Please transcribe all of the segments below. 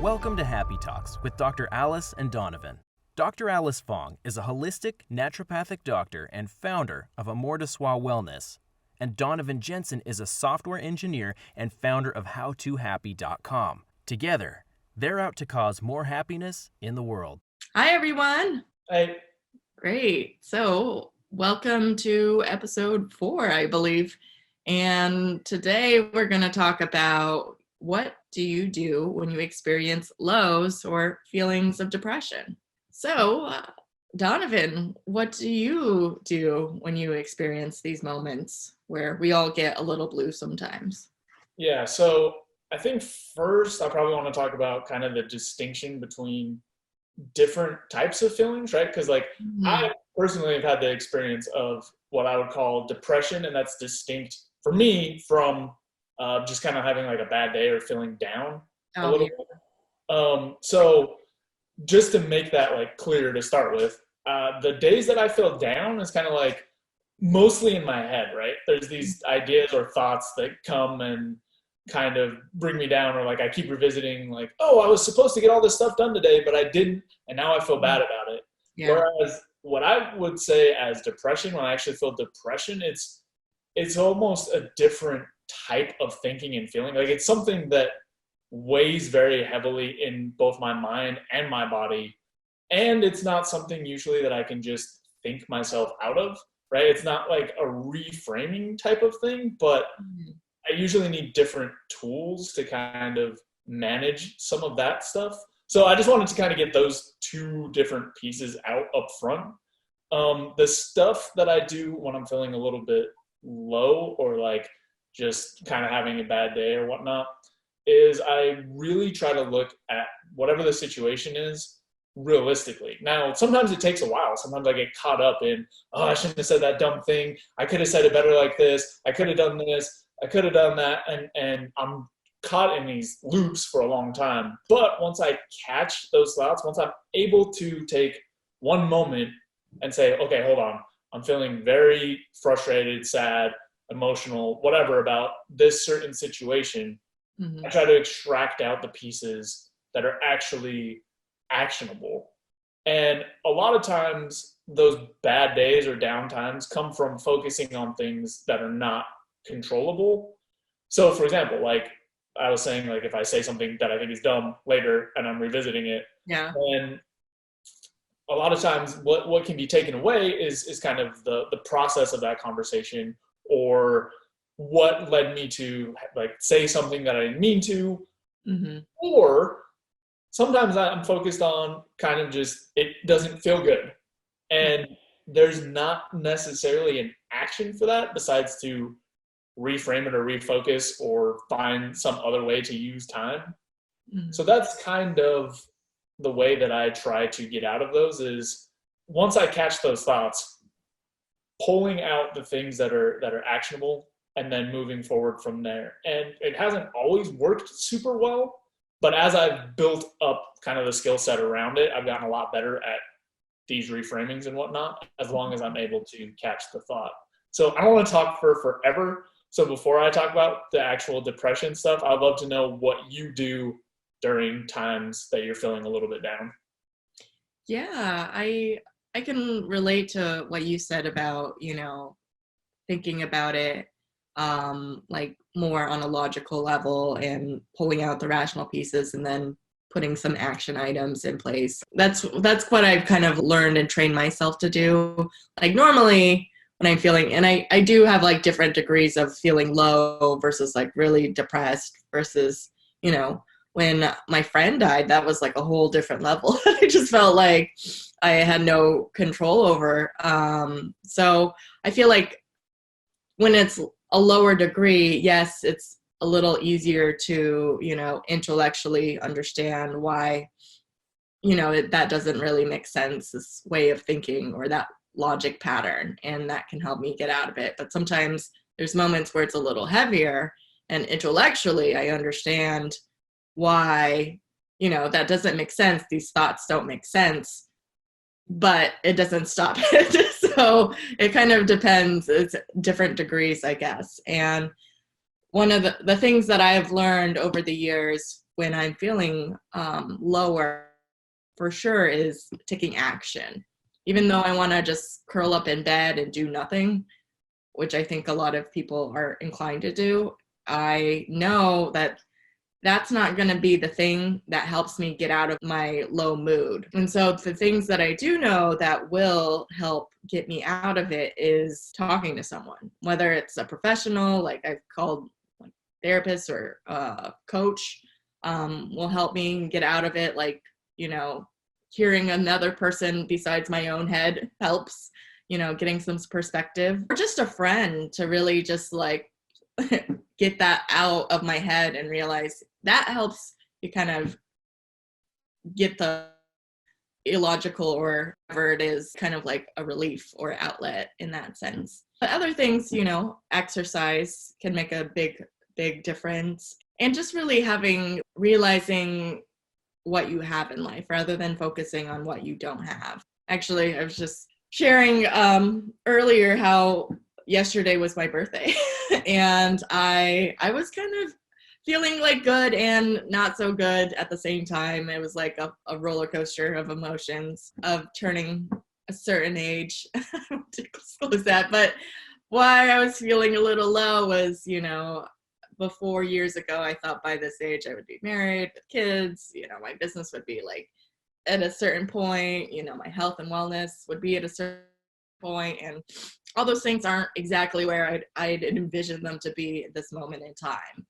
Welcome to Happy Talks with Dr. Alice and Donovan. Dr. Alice Fong is a holistic naturopathic doctor and founder of Amor de Soi Wellness, and Donovan Jensen is a software engineer and founder of HowToHappy.com. Together, they're out to cause more happiness in the world. Hi, everyone. Hey. Great. So, welcome to episode 4, I believe. And today we're going to talk about what do you do when you experience lows or feelings of depression? So, Donovan, what do you do when you experience these moments where we all get a little blue sometimes? Yeah, so I think first I probably want to talk about kind of the distinction between different types of feelings, right? Because I personally have had the experience of what I would call depression, and that's distinct for me from just kind of having like a bad day or feeling down a little bit. So just to make that like clear to start with, the days that I feel down is kind of like mostly in my head, right? There's these ideas or thoughts that come and kind of bring me down, or like I keep revisiting like, oh, I was supposed to get all this stuff done today, but I didn't, and now I feel bad about it. Yeah. Whereas what I would say as depression, when I actually feel depression, it's almost a different type of thinking and feeling. Like it's something that weighs very heavily in both my mind and my body, and it's not something usually that I can just think myself out of, right? It's not like a reframing type of thing, but I usually need different tools to kind of manage some of that stuff. So I just wanted to kind of get those two different pieces out up front. The stuff that I do when I'm feeling a little bit low or like just kind of having a bad day or whatnot is I really try to look at whatever the situation is realistically. Now, sometimes it takes a while. Sometimes I get caught up in, oh, I shouldn't have said that dumb thing. I could have said it better like this. I could have done this. I could have done that. And I'm caught in these loops for a long time. But once I catch those thoughts, once I'm able to take one moment and say, okay, hold on. I'm feeling very frustrated, sad, emotional, whatever about this certain situation. I try to extract out the pieces that are actually actionable. And a lot of times those bad days or down times come from focusing on things that are not controllable. So for example, like I was saying, like if I say something that I think is dumb later and I'm revisiting it, then a lot of times what can be taken away is kind of the process of that conversation, or what led me to like say something that I didn't mean to, or sometimes I'm focused on kind of just, it doesn't feel good. And there's not necessarily an action for that besides to reframe it or refocus or find some other way to use time. So that's kind of the way that I try to get out of those is once I catch those thoughts, pulling out the things that are actionable and then moving forward from there. And it hasn't always worked super well, but as I've built up kind of the skill set around it, I've gotten a lot better at these reframings and whatnot, as long as I'm able to catch the thought. So I don't want to talk for forever. So before I talk about the actual depression stuff, I'd love to know what you do during times that you're feeling a little bit down. Yeah, I can relate to what you said about, thinking about it like more on a logical level and pulling out the rational pieces and then putting some action items in place. That's what I've kind of learned and trained myself to do. Like normally when I'm feeling, and I do have like different degrees of feeling low versus like really depressed versus, when my friend died, that was like a whole different level. I just felt like I had no control over. So I feel like when it's a lower degree, yes, it's a little easier to, intellectually understand why, that doesn't really make sense, this way of thinking or that logic pattern, and that can help me get out of it. But sometimes there's moments where it's a little heavier, and intellectually I understand why, that doesn't make sense. These thoughts don't make sense, but it doesn't stop it. So So it kind of depends. It's different degrees, I guess. And one of the things that I have learned over the years when I'm feeling lower, for sure, is taking action. Even though I want to just curl up in bed and do nothing, which I think a lot of people are inclined to do, I know that that's not going to be the thing that helps me get out of my low mood. And so the things that I do know that will help get me out of it is talking to someone, whether it's a professional, like I've called like therapist or coach, will help me get out of it. Like, hearing another person besides my own head helps, getting some perspective, or just a friend to really just like get that out of my head and realize that helps you kind of get the illogical or whatever it is, kind of like a relief or outlet in that sense. But other things, exercise can make a big difference. And just really realizing what you have in life rather than focusing on what you don't have. Actually, I was just sharing earlier how yesterday was my birthday and I was kind of feeling like good and not so good at the same time. It was like a roller coaster of emotions of turning a certain age. I don't want to disclose that, but why I was feeling a little low was, before years ago, I thought by this age I would be married with kids, my business would be like at a certain point, my health and wellness would be at a certain point, and all those things aren't exactly where I'd envisioned them to be at this moment in time.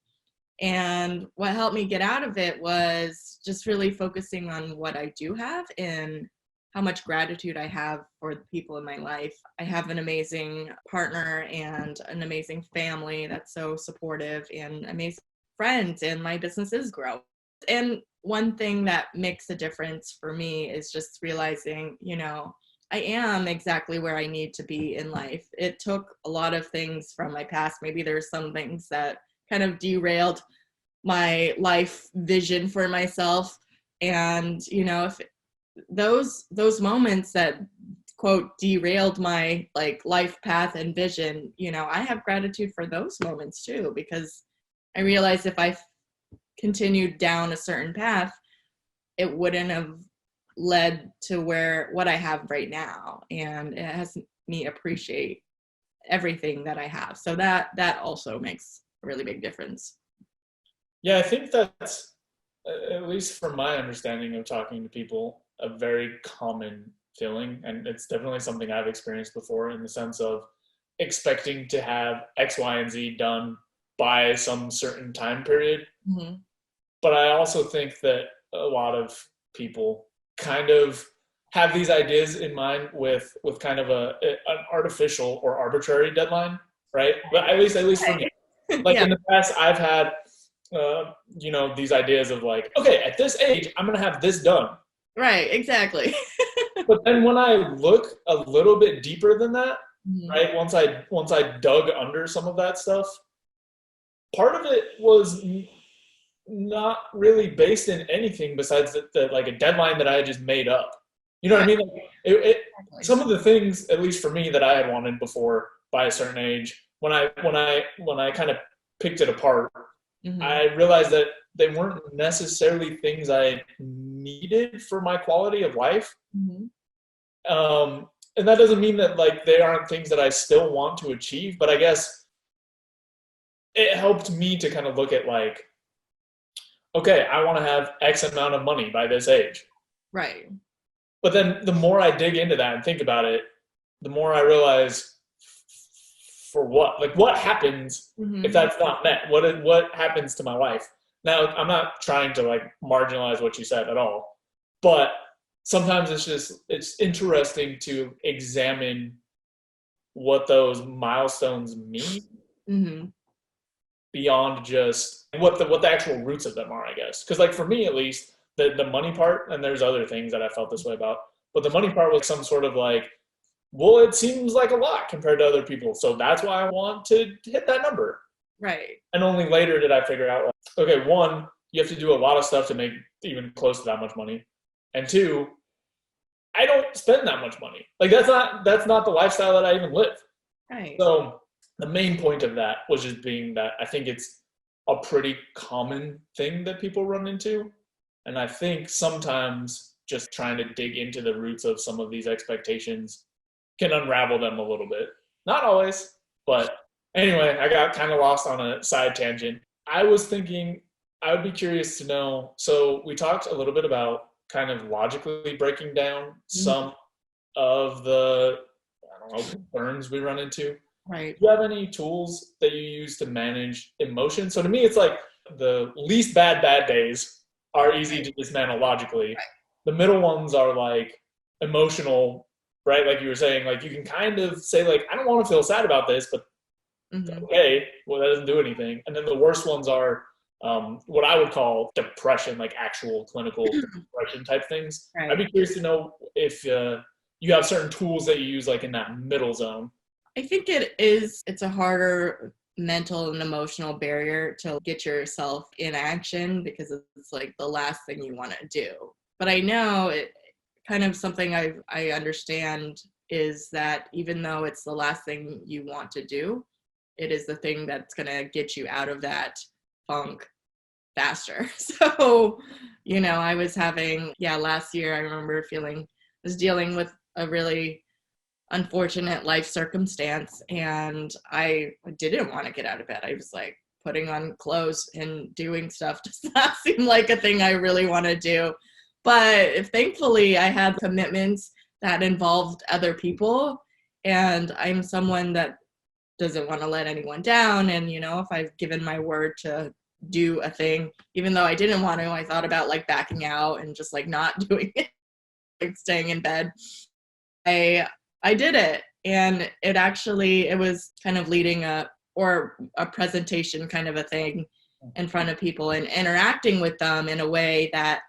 And what helped me get out of it was just really focusing on what I do have and how much gratitude I have for the people in my life. I have an amazing partner and an amazing family that's so supportive and amazing friends, and my business is growing. And one thing that makes a difference for me is just realizing, I am exactly where I need to be in life. It took a lot of things from my past. Maybe there's some things that kind of derailed my life vision for myself. And, if those moments that quote derailed my like life path and vision, I have gratitude for those moments too, because I realized if I continued down a certain path, it wouldn't have led to what I have right now. And it has me appreciate everything that I have. So that also makes a really big difference. Yeah, I think that's, at least from my understanding of talking to people, a very common feeling. And it's definitely something I've experienced before, in the sense of expecting to have X, Y, and Z done by some certain time period. Mm-hmm. But I also think that a lot of people kind of have these ideas in mind with kind of an artificial or arbitrary deadline, right? But at least for me, like in the past, I've had these ideas of like, okay, at this age, I'm gonna have this done. Right, exactly. But then when I look a little bit deeper than that, Mm-hmm. right? Once I dug under some of that stuff, part of it was not really based in anything besides the like a deadline that I had just made up. You know what I mean? Like Exactly. Some of the things, at least for me, that I had wanted before by a certain age, when I kind of picked it apart, Mm-hmm. I realized that they weren't necessarily things I needed for my quality of life. Mm-hmm. And that doesn't mean that like they aren't things that I still want to achieve, but I guess it helped me to kind of look at like, okay, I want to have X amount of money by this age. Right. But then the more I dig into that and think about it, the more I realize, for what? Like, what happens if that's not met? What happens to my life? Now, I'm not trying to like marginalize what you said at all, but sometimes it's interesting to examine what those milestones mean. Mm-hmm. Beyond just what the actual roots of them are, I guess. Because like for me at least, the money part, and there's other things that I felt this way about, but the money part was some sort of like, well, it seems like a lot compared to other people, so that's why I want to hit that number. Right. And only later did I figure out, like, okay, one, you have to do a lot of stuff to make even close to that much money, and two, I don't spend that much money. Like that's not the lifestyle that I even live. Right. So the main point of that was just being that I think it's a pretty common thing that people run into. And I think sometimes just trying to dig into the roots of some of these expectations can unravel them a little bit. Not always, but anyway, I got kind of lost on a side tangent. I was thinking I would be curious to know. So we talked a little bit about kind of logically breaking down some of the, I don't know, concerns we run into. Right. Do you have any tools that you use to manage emotion? So to me, it's like the least bad days are easy to dismantle logically. Right. The middle ones are like emotional, right? Like you were saying, like you can kind of say like, I don't want to feel sad about this, but okay, well, that doesn't do anything. And then the worst ones are what I would call depression, like actual clinical depression type things. Right. I'd be curious to know if you have certain tools that you use like in that middle zone. I think it's a harder mental and emotional barrier to get yourself in action because it's like the last thing you want to do. But I know it kind of something I understand is that even though it's the last thing you want to do, it is the thing that's going to get you out of that funk faster. So, I was having, last year I remember was dealing with a really unfortunate life circumstance, and I didn't want to get out of bed. I was like putting on clothes and doing stuff does not seem like a thing I really want to do. But thankfully I had commitments that involved other people, and I'm someone that doesn't want to let anyone down. And if I've given my word to do a thing, even though I didn't want to, I thought about like backing out and just like not doing it, like staying in bed. I did it, and it was kind of leading a presentation kind of a thing in front of people and interacting with them in a way that,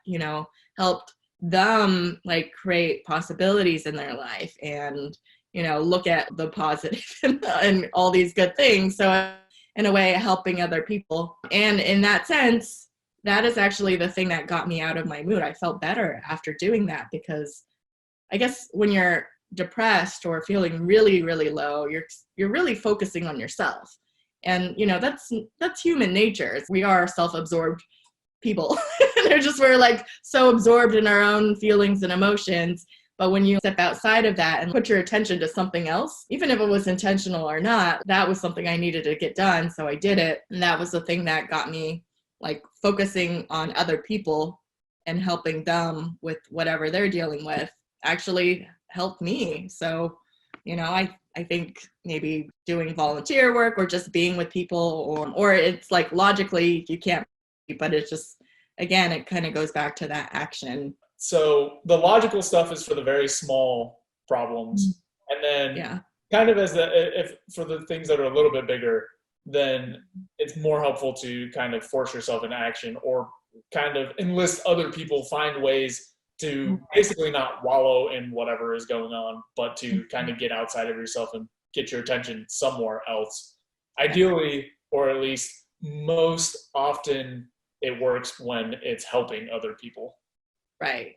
helped them like create possibilities in their life and, look at the positive and all these good things. So in a way, helping other people. And in that sense, that is actually the thing that got me out of my mood. I felt better after doing that because I guess when you're depressed or feeling really, really low, you're really focusing on yourself. And, that's human nature. We are self-absorbed people. We're like so absorbed in our own feelings and emotions. But when you step outside of that and put your attention to something else, even if it was intentional or not, that was something I needed to get done. So I did it. And that was the thing that got me like focusing on other people and helping them with whatever they're dealing with actually helped me. So, I think maybe doing volunteer work or just being with people or it's like logically you can't, but it's just, again, it kind of goes back to that action. So the logical stuff is for the very small problems. And then kind of if for the things that are a little bit bigger, then it's more helpful to kind of force yourself into action or kind of enlist other people, find ways to basically not wallow in whatever is going on, but to kind of get outside of yourself and get your attention somewhere else. Ideally, or at least most often, it works when it's helping other people. Right.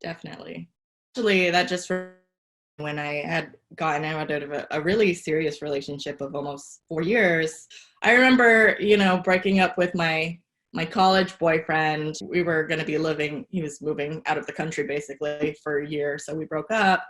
Definitely. Actually, that just when I had gotten out of a really serious relationship of almost 4 years, I remember, breaking up with my college boyfriend. We were going to be he was moving out of the country basically for a year. So we broke up.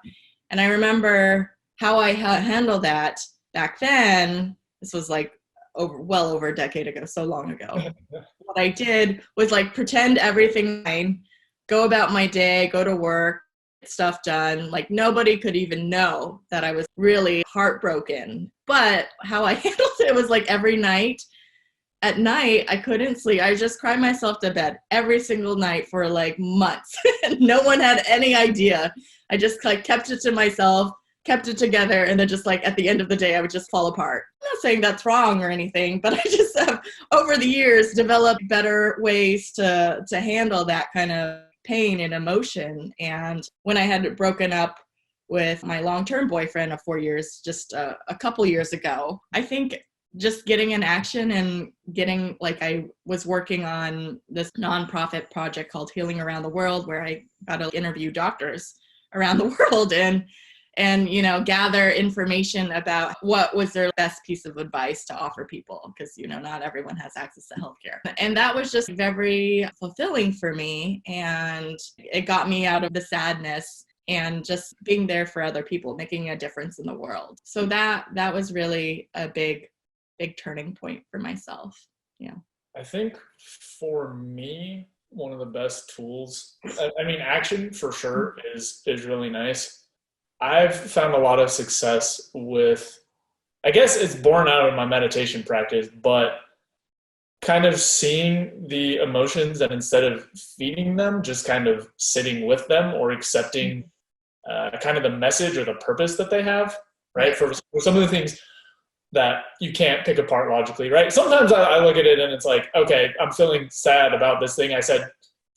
And I remember how I handled that back then. This was like well over a decade ago, so long ago. What I did was like pretend everything fine, go about my day, go to work, get stuff done. Like nobody could even know that I was really heartbroken. But how I handled it was like every night, at night, I couldn't sleep. I just cried myself to bed every single night for like months. No one had any idea. I just like kept it to myself, kept it together, and then just like at the end of the day, I would just fall apart. I'm not saying that's wrong or anything, but I just have over the years developed better ways to handle that kind of pain and emotion. And when I had broken up with my long-term boyfriend of 4 years, just a couple years ago, I think just getting in action and getting, like, I was working on this nonprofit project called Healing Around the World, where I got to interview doctors around the world and gather information about what was their best piece of advice to offer people, because not everyone has access to healthcare. And that was just very fulfilling for me, and it got me out of the sadness and just being there for other people, making a difference in the world. So that was really a big turning point for myself. Yeah. I think for me, one of the best tools, I mean, action for sure is really nice. I've found a lot of success with, I guess it's born out of my meditation practice, but kind of seeing the emotions and instead of feeding them, just kind of sitting with them or accepting kind of the message or the purpose that they have, right? For some of the things that you can't pick apart logically, right? Sometimes I look at it and it's like, okay, I'm feeling sad about this thing I said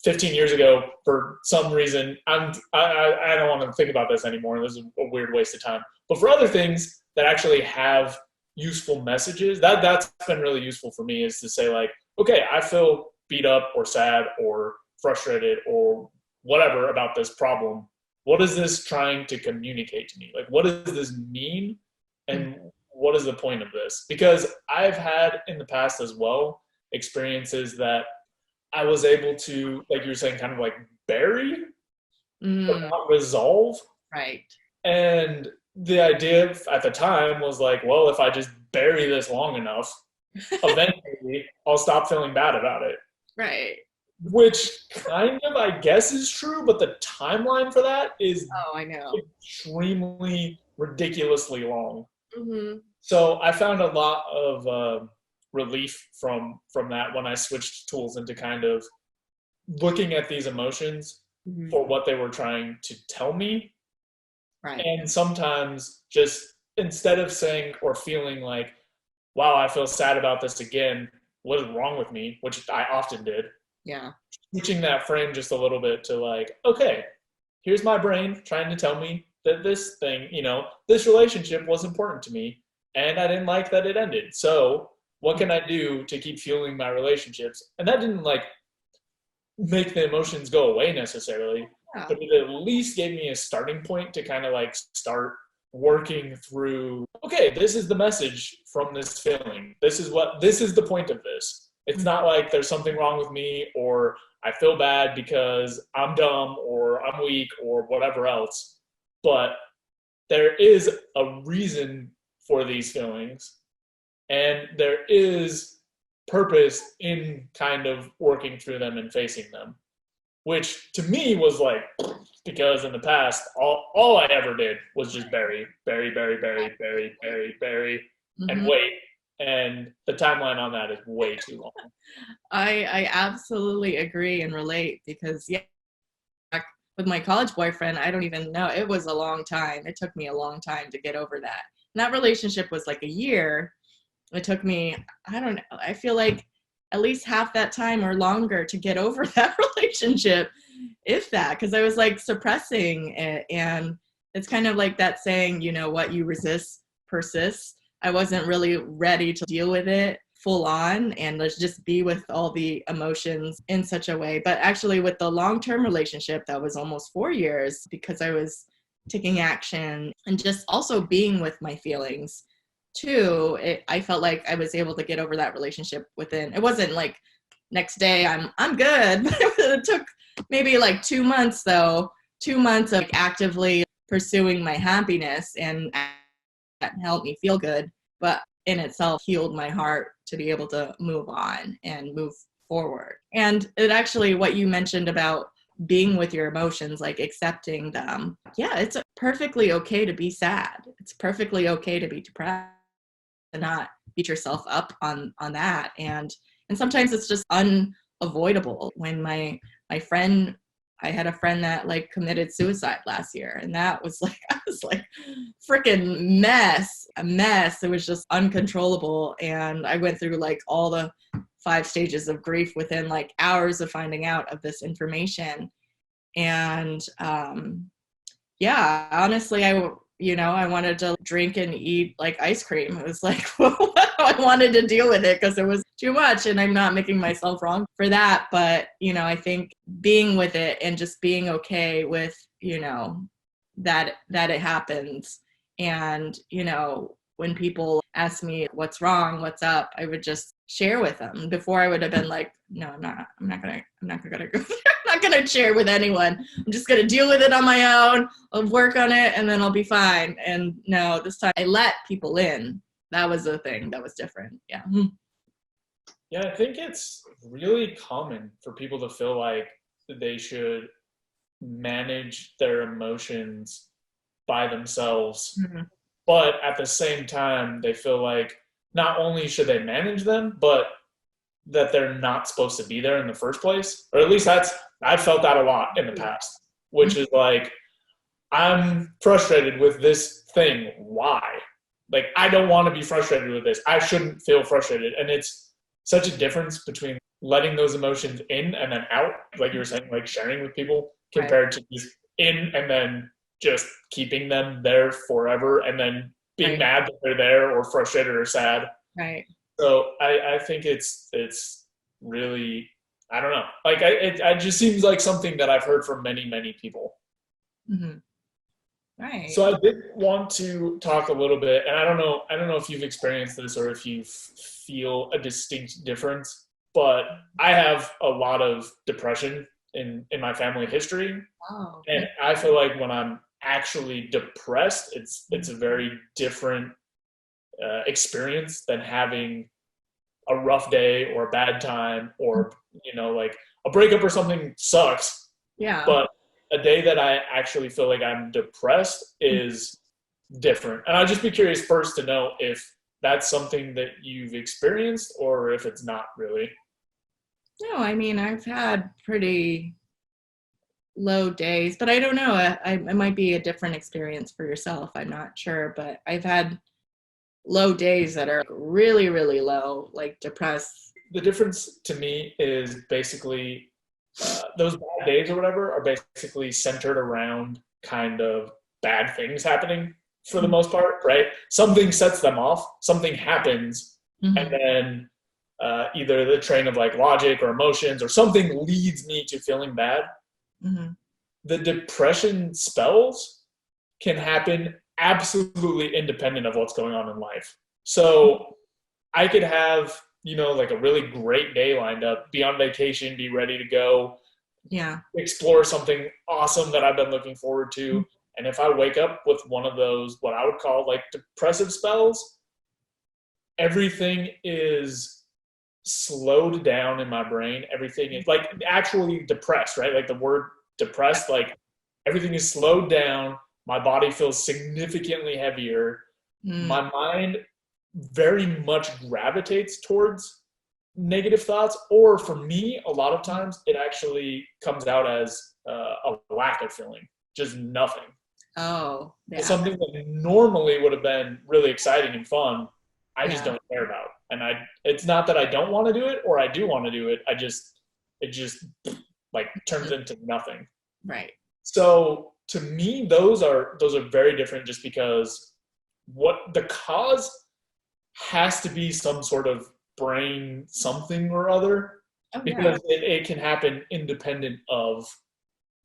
15 years ago for some reason. I don't want to think about this anymore. This is a weird waste of time. But for other things that actually have useful messages, that's been really useful for me, is to say like, okay, I feel beat up or sad or frustrated or whatever about this problem. What is this trying to communicate to me? Like, what does this mean? And what is the point of this? Because I've had in the past as well experiences that I was able to, like you were saying, kind of like bury, but not resolve. Right. And the idea at the time was like, well, if I just bury this long enough, eventually I'll stop feeling bad about it. Right. Which kind of, I guess, is true, but the timeline for that is I know. extremely ridiculously long. Mm-hmm. So I found a lot of relief from that when I switched tools into kind of looking at these emotions for what they were trying to tell me. Right. And sometimes just instead of saying or feeling like, wow, I feel sad about this again, what is wrong with me, which I often did. Yeah. Switching that frame just a little bit to like, okay, here's my brain trying to tell me that this thing, this relationship was important to me and I didn't like that it ended. So what can I do to keep fueling my relationships? And that didn't like make the emotions go away necessarily, but it at least gave me a starting point to kind of like start working through, okay, this is the message from this feeling. This is the point of this. It's not like there's something wrong with me or I feel bad because I'm dumb or I'm weak or whatever else. But there is a reason for these feelings, and there is purpose in kind of working through them and facing them, which to me was like, because in the past, all I ever did was just bury, and wait. And the timeline on that is way too long. I absolutely agree and relate, because with my college boyfriend, I don't even know, it was a long time. It took me a long time to get over that. And that relationship was like a year. It took me, I don't know, I feel like at least half that time or longer to get over that relationship, if that, because I was like suppressing it. And it's kind of like that saying, what you resist persists. I wasn't really ready to deal with it full on and let's just be with all the emotions in such a way. But actually with the long-term relationship, that was almost 4 years, because I was taking action and just also being with my feelings too. I felt like I was able to get over that relationship within, it wasn't like next day I'm good. It took maybe like 2 months though, 2 months of actively pursuing my happiness, and that helped me feel good, but in itself healed my heart to be able to move on and move forward. And it actually, what you mentioned about being with your emotions, like accepting them. Yeah, it's perfectly okay to be sad. It's perfectly okay to be depressed and not beat yourself up on that. And sometimes it's just unavoidable. When my friend, I had a friend that like committed suicide last year, and that was like, I was like freaking a mess. It was just uncontrollable. And I went through like all the 5 stages of grief within like hours of finding out of this information. And honestly, I wanted to drink and eat like ice cream. It was like, I wanted to deal with it because it was too much, and I'm not making myself wrong for that. But, I think being with it and just being okay with, that it happens. And, when people ask me what's wrong, what's up, I would just share with them. Before I would have been like, no, I'm not gonna go there. I'm not gonna share with anyone. I'm just gonna deal with it on my own. I'll work on it and then I'll be fine. And no, this time I let people in. That was the thing that was different. Yeah. Yeah, I think it's really common for people to feel like they should manage their emotions by themselves. Mm-hmm. But at the same time, they feel like not only should they manage them, but that they're not supposed to be there in the first place. Or at least I've felt that a lot in the past, which is like, I'm frustrated with this thing. Why? Like, I don't want to be frustrated with this. I shouldn't feel frustrated. And it's such a difference between letting those emotions in and then out, like you were saying, like sharing with people, compared to just in and then just keeping them there forever and then being mad that they're there or frustrated or sad. Right. So I think it's really, I don't know. Like it just seems like something that I've heard from many, many people. Mm-hmm. Right. So I did want to talk a little bit, and I don't know if you've experienced this or if you feel a distinct difference, but I have a lot of depression in my family history. Oh. And I feel like when I'm actually depressed, it's a very different experience than having a rough day or a bad time or, like a breakup or something sucks. Yeah. But a day that I actually feel like I'm depressed is different. And I'd just be curious first to know if that's something that you've experienced or if it's not really. No, I mean, I've had pretty low days, but I don't know. It might be a different experience for yourself. I'm not sure, but I've had low days that are really, really low, like depressed. The difference to me is basically those bad days or whatever are basically centered around kind of bad things happening for the most part, right? Something sets them off, something happens, and then either the train of like logic or emotions or something leads me to feeling bad. The depression spells can happen absolutely independent of what's going on in life. So I could have, like a really great day lined up, be on vacation, be ready to go, explore something awesome that I've been looking forward to. And if I wake up with one of those, what I would call like depressive spells, everything is slowed down in my brain. Everything is like actually depressed, right? Like the word depressed, like everything is slowed down. My body feels significantly heavier. My mind very much gravitates towards negative thoughts, or for me, a lot of times it actually comes out as a lack of feeling, just nothing. Oh, yeah. It's something that normally would have been really exciting and fun. I just don't care about. And it's not that I don't want to do it or I do want to do it. It just like turns into nothing. Right. So to me, those are very different just because what the cause has to be some sort of brain something or other, because it can happen independent of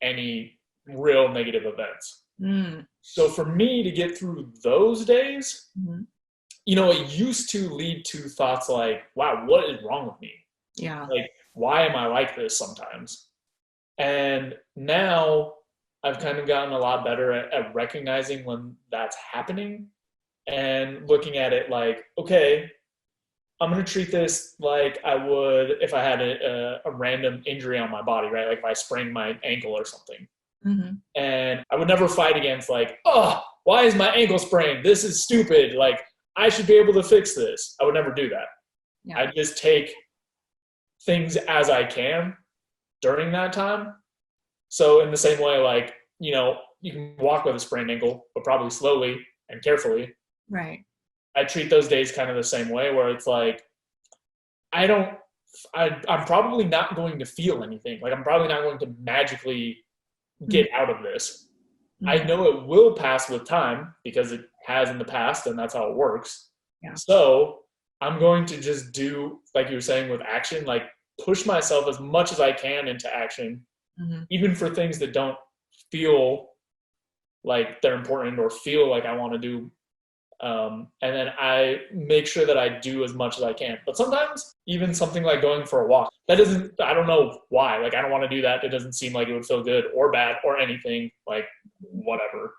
any real negative events. So for me to get through those days, it used to lead to thoughts like, wow, what is wrong with me? Yeah. Like, why am I like this sometimes? And now I've kind of gotten a lot better at recognizing when that's happening and looking at it like, okay, I'm going to treat this like I would if I had a random injury on my body, right? Like if I sprained my ankle or something. And I would never fight against like, oh, why is my ankle sprained? This is stupid. Like, I should be able to fix this. I would never do that. I just take things as I can during that time. So in the same way, like, you can walk with a sprained ankle, but probably slowly and carefully. Right. I treat those days kind of the same way, where it's like, I'm probably not going to feel anything. Like, I'm probably not going to magically get out of this. I know it will pass with time because it has in the past, and that's how it works. So I'm going to just do, like you were saying, with action, like push myself as much as I can into action, even for things that don't feel like they're important or feel like I want to do. And then I make sure that I do as much as I can. But sometimes even something like going for a walk, I don't know why. Like, I don't want to do that. It doesn't seem like it would feel good or bad or anything, like whatever.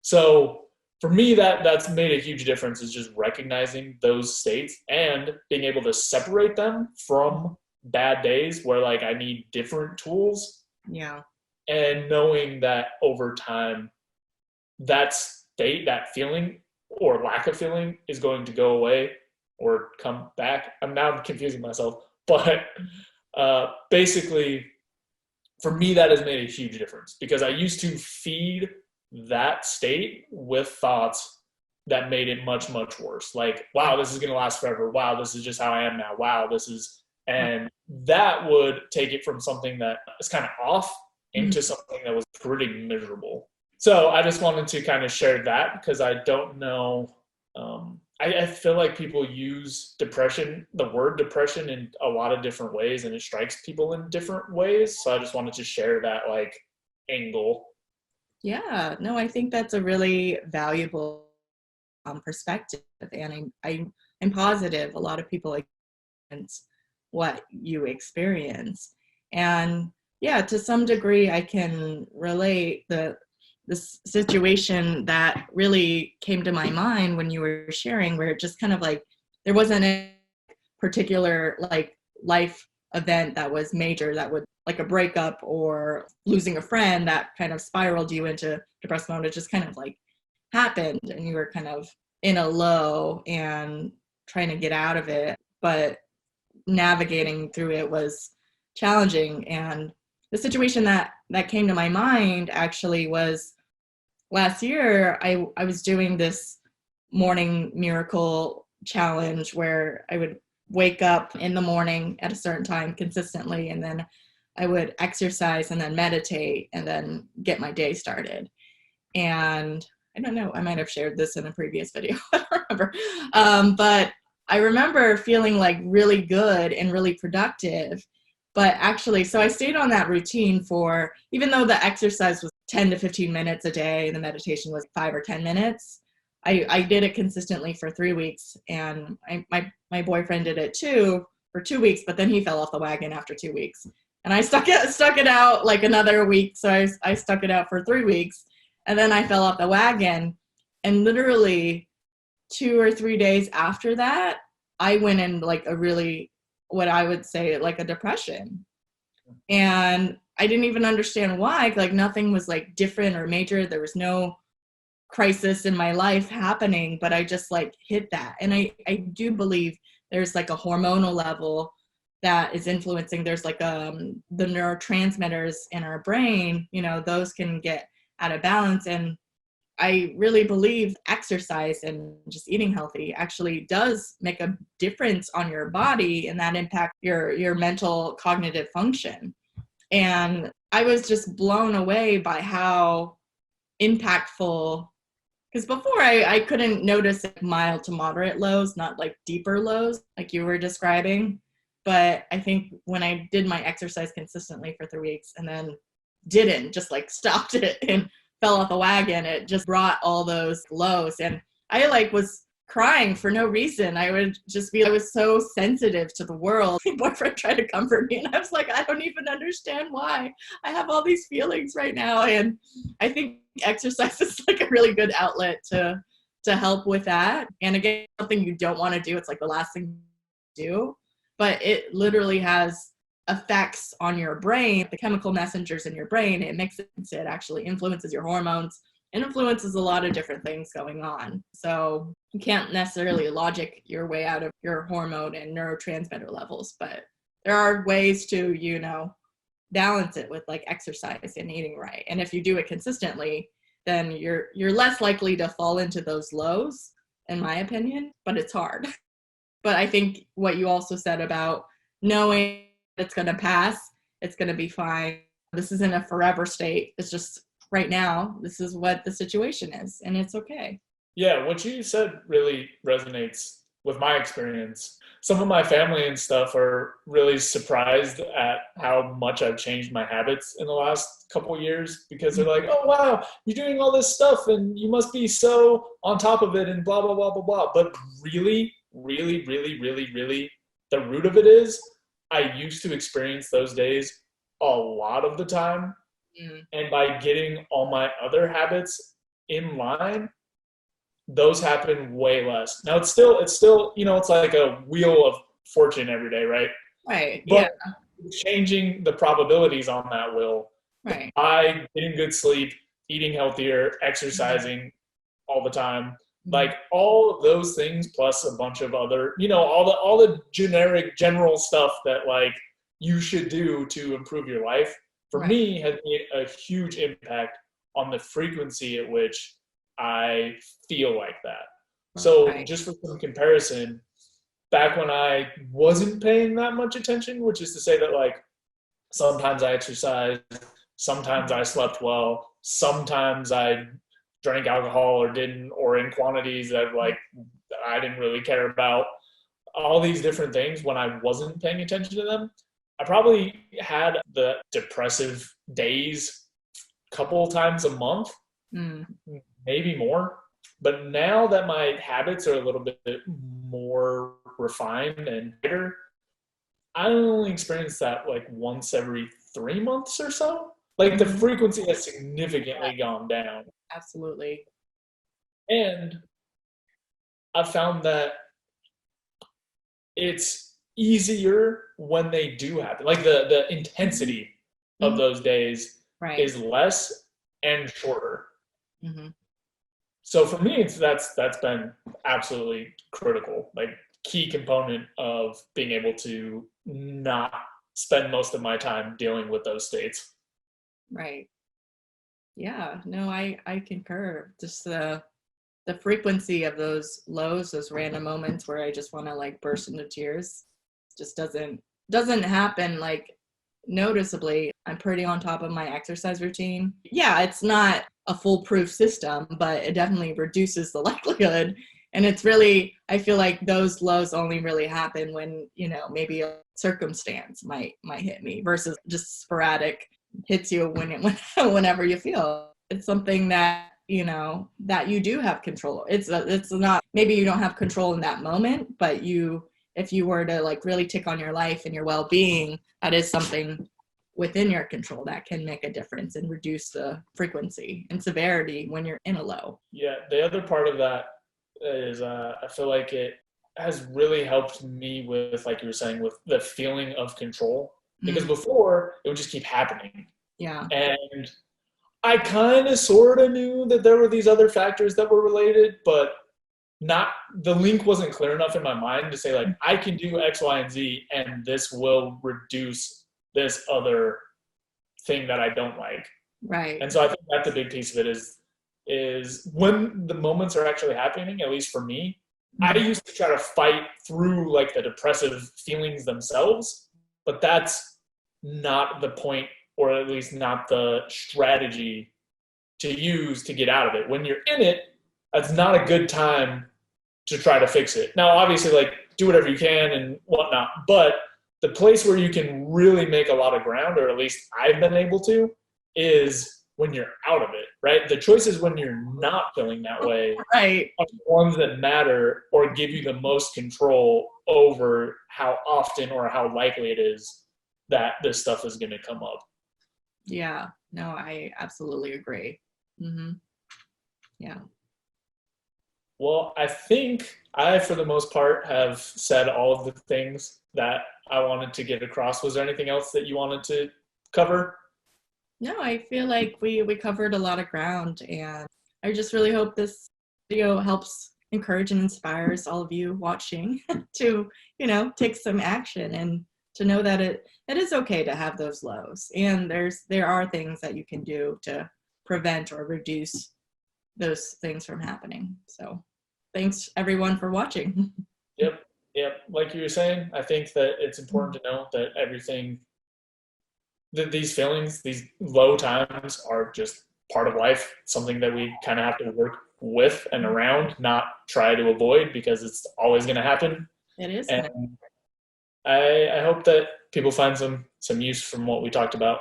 So for me, that's made a huge difference, is just recognizing those states and being able to separate them from bad days where like I need different tools. Yeah. And knowing that over time, that state, that feeling or lack of feeling is going to go away or come back. I'm now confusing myself, but basically for me, that has made a huge difference, because I used to feed that state with thoughts that made it much, much worse. Like, wow, this is going to last forever. Wow, this is just how I am now. Wow, and that would take it from something that is kind of off into something that was pretty miserable. So I just wanted to kind of share that, because I don't know. I feel like people use the word depression in a lot of different ways, and it strikes people in different ways. So I just wanted to share that like angle. Yeah, no, I think that's a really valuable perspective, and I'm positive a lot of people experience what you experience. And yeah, to some degree, I can relate this situation that really came to my mind when you were sharing, where it just kind of like there wasn't a particular like life event that was major, that would like a breakup or losing a friend that kind of spiraled you into depressed mode. It just kind of like happened and you were kind of in a low and trying to get out of it, but navigating through it was challenging. And the situation that came to my mind actually was last year. I was doing this morning miracle challenge where I would wake up in the morning at a certain time consistently, and then I would exercise and then meditate and then get my day started. And I don't know, I might have shared this in a previous video. I don't remember. But I remember feeling like really good and really productive. But actually, so I stayed on that routine for, even though the exercise was 10 to 15 minutes a day and the meditation was 5 or 10 minutes, I did it consistently for 3 weeks. And my boyfriend did it too for 2 weeks, but then he fell off the wagon after 2 weeks. And I stuck it out like another week. So I stuck it out for 3 weeks, and then I fell off the wagon. And literally 2 or 3 days after that, I went in like a really, what I would say like a depression. And I didn't even understand why. Like nothing was like different or major. There was no crisis in my life happening, but I just like hit that. And I do believe there's like a hormonal level that is influencing. There's like the neurotransmitters in our brain, those can get out of balance. And I really believe exercise and just eating healthy actually does make a difference on your body, and that impacts your mental cognitive function. And I was just blown away by how impactful, because before I couldn't notice mild to moderate lows, not like deeper lows like you were describing. But I think when I did my exercise consistently for 3 weeks and then didn't, just like stopped it and fell off the wagon, it just brought all those lows. And I like was crying for no reason. I would just I was so sensitive to the world. My boyfriend tried to comfort me, and I was like, I don't even understand why I have all these feelings right now. And I think exercise is like a really good outlet to help with that. And again, something you don't want to do. It's like the last thing to do, but it literally has effects on your brain, the chemical messengers in your brain. It mixes it, actually influences your hormones, and influences a lot of different things going on. So you can't necessarily logic your way out of your hormone and neurotransmitter levels, but there are ways to, balance it with like exercise and eating right. And if you do it consistently, then you're less likely to fall into those lows, in my opinion, but it's hard. But I think what you also said about knowing it's going to pass, it's going to be fine. This isn't a forever state. It's just right now, this is what the situation is, and it's okay. Yeah, what you said really resonates with my experience. Some of my family and stuff are really surprised at how much I've changed my habits in the last couple of years, because they're like, oh, wow, you're doing all this stuff and you must be so on top of it and blah, blah, blah, blah, blah. But really, really, really, really, really, the root of it is I used to experience those days a lot of the time. And by getting all my other habits in line, those happen way less. Now it's still, it's like a wheel of fortune every day, right? Right. But changing the probabilities on that wheel by getting good sleep, eating healthier, exercising all the time, like all of those things plus a bunch of other, all the generic general stuff that like you should do to improve your life, for me has made a huge impact on the frequency at which I feel like that. So just for some comparison, back when I wasn't paying that much attention, which is to say that like sometimes I exercised, sometimes I slept well, sometimes I drank alcohol or didn't, or in quantities that like I didn't really care about, all these different things. When I wasn't paying attention to them, I probably had the depressive days a couple times a month, maybe more. But now that my habits are a little bit more refined and better, I only experience that like once every 3 months or so. Like the frequency has significantly gone down. Absolutely. And I found that it's easier when they do happen. Like the intensity of those days is less and shorter. So for me, that's been absolutely critical, like key component of being able to not spend most of my time dealing with those states. Right. Yeah, no, I concur. Just the frequency of those lows, those random moments where I just want to like burst into tears, just doesn't happen like noticeably. I'm pretty on top of my exercise routine. Yeah, it's not a foolproof system, but it definitely reduces the likelihood. And it's really, I feel like those lows only really happen when, maybe a circumstance might hit me versus just sporadic hits you whenever you feel. It's something that, that you do have control. It's not, maybe you don't have control in that moment, but if you were to like really tick on your life and your well-being, that is something within your control that can make a difference and reduce the frequency and severity when you're in a low. Yeah, the other part of that is I feel like it has really helped me with, like you were saying, with the feeling of control. Because before, it would just keep happening. Yeah. And I kind of sort of knew that there were these other factors that were related, but the link wasn't clear enough in my mind to say like, I can do X, Y, and Z, and this will reduce this other thing that I don't like. Right. And so I think that's a big piece of it is when the moments are actually happening, at least for me, I used to try to fight through like the depressive feelings themselves, but that's not the point, or at least not the strategy to use to get out of it. When you're in it, that's not a good time to try to fix it. Now, obviously, like do whatever you can and whatnot, but the place where you can really make a lot of ground, or at least I've been able to, is when you're out of it, right? The choices when you're not feeling that way are the ones that matter or give you the most control over how often or how likely it is that this stuff is going to come up. Yeah, no, I absolutely agree. Yeah. Well, I think I, for the most part, have said all of the things that I wanted to get across. Was there anything else that you wanted to cover? No, I feel like we covered a lot of ground, and I just really hope this video helps encourage and inspires all of you watching to, take some action and to know that it is okay to have those lows, and there are things that you can do to prevent or reduce those things from happening. So thanks everyone for watching. Yep. Like you were saying, I think that it's important to know that these feelings, these low times are just part of life, something that we kind of have to with and around, not try to avoid, because it's always going to happen. It is. And I hope that people find some use from what we talked about.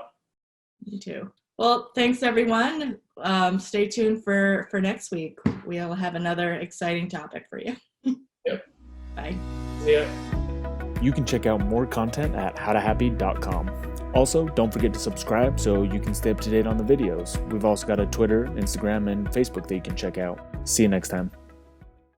Me too. Well, thanks everyone. Stay tuned for next week. We'll have another exciting topic for you. Yep. Bye. See ya. You can check out more content at howtohappy.com. Also, don't forget to subscribe so you can stay up to date on the videos. We've also got a Twitter, Instagram, and Facebook that you can check out. See you next time.